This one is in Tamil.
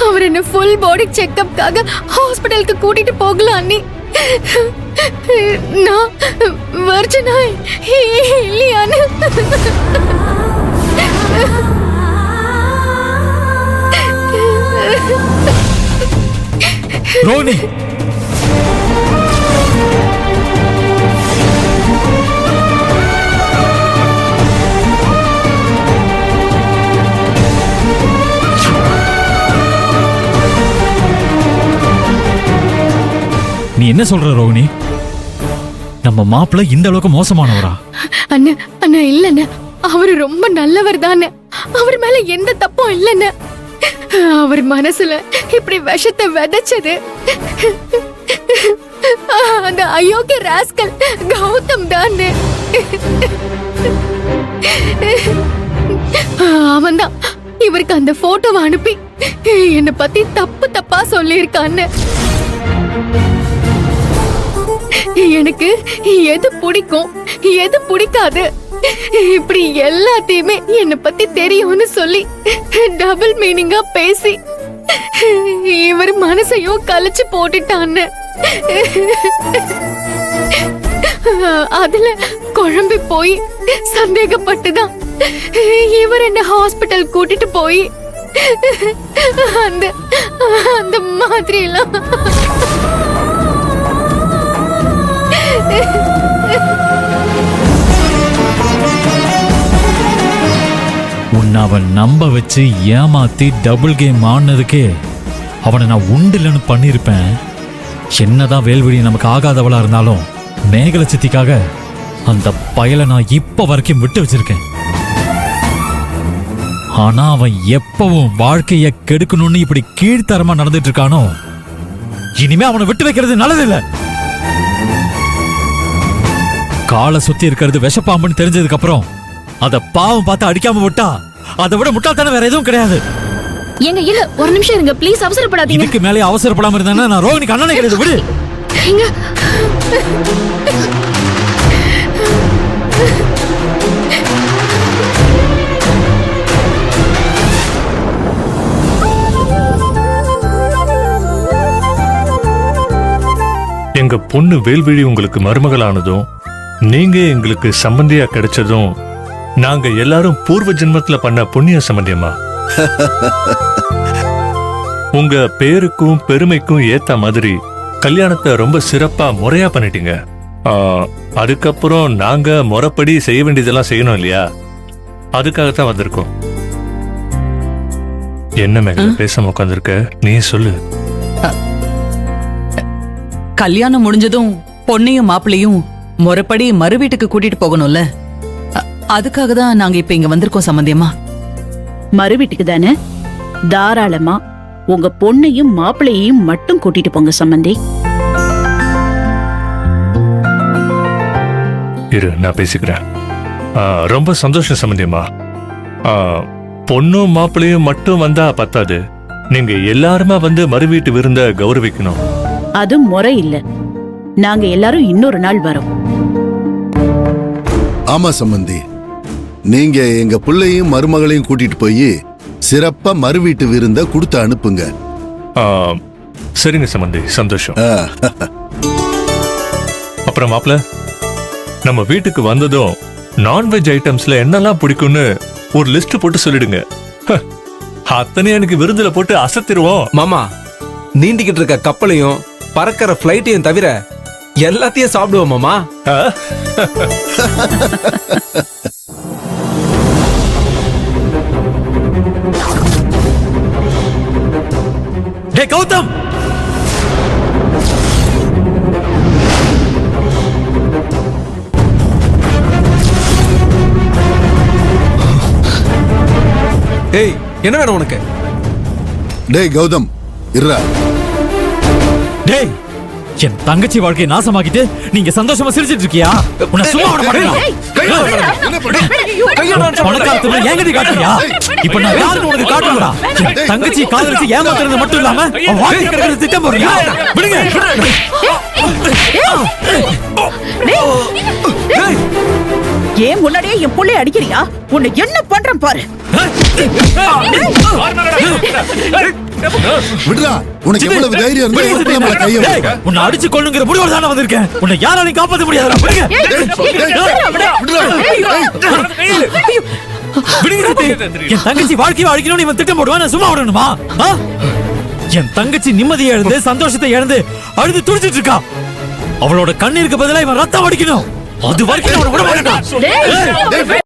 அவர் என்ன ஃபுல் பாடி செக்கப்காக ஹாஸ்பிடலுக்கு கூட்டிட்டு போகலாம் அண்ணி. நான் வர்ஜனா இல்லையான்னு ரோனி, நீ என்ன சொல்ற ரோகிணி? நம்ம மாப்பிள்ள இந்த அளவுக்கு மோசமானவரா? அண்ணா அண்ணா இல்லண்ண, அவரு ரொம்ப நல்லவர் தானே. அவர் மேல எந்த தப்பும் இல்லைன்னு. அவர் மனசுல இப்படி விஷத்தை விதைச்சது அந்த அயோக்கிய ராஸ்கல் கௌதம் தானே. அவன்தான் இவருக்கு அந்த போட்டோவை அனுப்பி என்னை பத்தி தப்பு தப்பா சொல்லியிருக்கான்னு. எனக்கு எது பிடிக்கும் எது பிடிக்காது இப்படி எல்லாத்தையுமே என்னை பத்தி தெரியும்னு சொல்லி டபுள் மீனிங்கா பேசி இவர் மனசையும் கலைச்சு போட்டுட்டான்னு. அதுல குழம்பி போய் சந்தேகப்பட்டுதான் இவர் என்ன ஹாஸ்பிட்டல் கூட்டிட்டு போய் அந்த அந்த மாதிரி எல்லாம் உன்னை அவன் நம்ப வச்சு ஏமாத்தி டபுள் கேம் ஆனதுக்கே அவனை நான் உண்டுலன்னு பண்ணிருப்பேன். என்னதான் வேல்விழி நமக்கு ஆகாதவளா இருந்தாலும் மேகல சித்திக்காக அந்த பயலை நான் இப்ப வரைக்கும் விட்டு வச்சிருக்கேன். ஆனா அவன் எப்பவும் வாழ்க்கைய கெடுக்கணும்னு இப்படி கீழ்த்தரமா நடந்துட்டு இருக்கானோ, இனிமே அவனை விட்டு வைக்கிறது நல்லதில்லை. காலை சுத்தி இருக்கிறது விஷப்பாம்புன்னு தெரிஞ்சதுக்கு அப்புறம் அத பாவம் பார்த்து அடிக்காம விட்டா அதை விட முட்டாள்தானே வேற எதுவும் கிடையாது. எங்க இல்ல ஒரு நிமிஷம் இருங்க ப்ளீஸ், அவசரப்படாதீங்க. இதுக்கு மேலே அவசரப்படாம இருந்தா நான் ரோகிணிக்கு அண்ணனை கிடையாது. விடு. எங்க பொண்ணு வேல்விழி உங்களுக்கு மருமகளானதும் நீங்க எங்களுக்கு சம்பந்தியா கிடைச்சதும் நாங்க எல்லாரும் பூர்வ ஜென்மத்துல பண்ண புண்ணிய சம்பந்தியமா. உங்க பேருக்கும் பெருமைக்கும் ஏத்த மாதிரி கல்யாணத்தை ரொம்ப சிறப்பா முறையா பண்ணிட்டீங்க. அதுக்கப்புறம் நாங்க முறைப்படி செய்ய வேண்டியதெல்லாம் செய்யணும் இல்லையா? அதுக்காகத்தான் வந்திருக்கோம். என்ன மேகல பேசாம உட்காந்துருக்க, நீ சொல்லு. கல்யாணம் முடிஞ்சதும் பொண்ணையும் மாப்பிள்ளையும் முறைப்படி மறு வீட்டுக்கு கூட்டிட்டு போகணும்ல, அதுக்காக தான் நாங்க இப்ப இங்க வந்திருக்கோம் சம்பந்தியமா. மறு வீட்டுக்கு தானே? தாராளமா உங்க பொண்ணையும் மாப்பிள்ளையையும் மட்டும் கூட்டிட்டு போங்க சம்பந்தி. இரு, நான் பேசிக்கிறேன். ரொம்ப சந்தோஷம் சம்பந்தியமா. பொண்ணும் மாப்பிள்ளையும் மட்டும் வந்தா பத்தாது, நீங்க எல்லாருமா வந்து மறு வீட்டு விருந்த கௌரவிக்கணும். அது முறை இல்ல. நாங்க எல்லாரும் இன்னொரு நாள் வரோம். ஆமா சம்பந்தி, நீங்க எங்க பிள்ளையும் மருமகளையும் கூட்டிட்டு போய் சிறப்பா மறு வீட்டு விருந்த கொடுத்து அனுப்புங்க. சரிங்க சம்பந்தி, சந்தோஷம். அப்புறம் மாப்பிள்ள, நம்ம வீட்டுக்கு வந்ததும் நான்வெஜ் ஐட்டம்ஸ்ல என்னெல்லாம் பிடிக்கும்னு ஒரு லிஸ்ட் போட்டு சொல்லிடுங்க. அத்தனை எனக்கு விருந்துல போட்டு அசத்திடுவோம். மாமா, நீண்டிக்கிட்டு இருக்க கப்பலையும் பறக்கிற பிளைட்டையும் தவிர எல்லாத்தையும் சாப்பிடுவோம் மாமா. டேய் கௌதம், ஏய், என்ன வேணும் உனக்கு? டேய் கௌதம் இருடா. டேய், என் தங்கச்சி வாழ்க்கையை நாசமாக்கிட்டு நீங்க சந்தோஷமா சிரிச்சிட்டு இருக்கியா? உன்னை சும்மா விட மாட்டேன். பணக்காரத்துல ஏங்கடி காட்டுறியா? இப்ப நான் யாருன்னு உனக்கு காட்டுறா? தங்கச்சி காதலிச்சு ஏமாத்துறது மட்டும் இல்லாம அவன் வாழ்க்கை கிடக்கிறது திட்டம் போடுறியா? விடுங்க. ஏன் முன்னாடியே என் புள்ளைய அடிக்கிறியா? உன்னை என்ன பண்றேன் பாரு. விடுடா, உனக்கு எவ்வளவு தைரியம் இருந்தா என் பிள்ளை மேல கையை வைக்க? உன்னை அடிச்சு கொள்ளுங்கிற முடிவோட தானே வந்திருக்கேன். உன்னை யாராலையும் காப்பாற்ற முடியாதுடா. விடுங்க. விடுங்க சித்தி. என் தங்கச்சி வாழ்க்கையை அழிக்கணும்னு இவன் திட்டம் போடுவான். நான் சும்மா விடணுமா? ஆ? என் தங்கச்சி நிம்மதியை இழந்து சந்தோஷத்தை இழந்து அழுது துடிச்சிட்டு இருக்கா. அவளோட கண்ணீருக்கு பதிலா இவன் ரத்தம் வடிக்கணும். அது வரைக்கும் அவனை விட மாட்டேன்டா.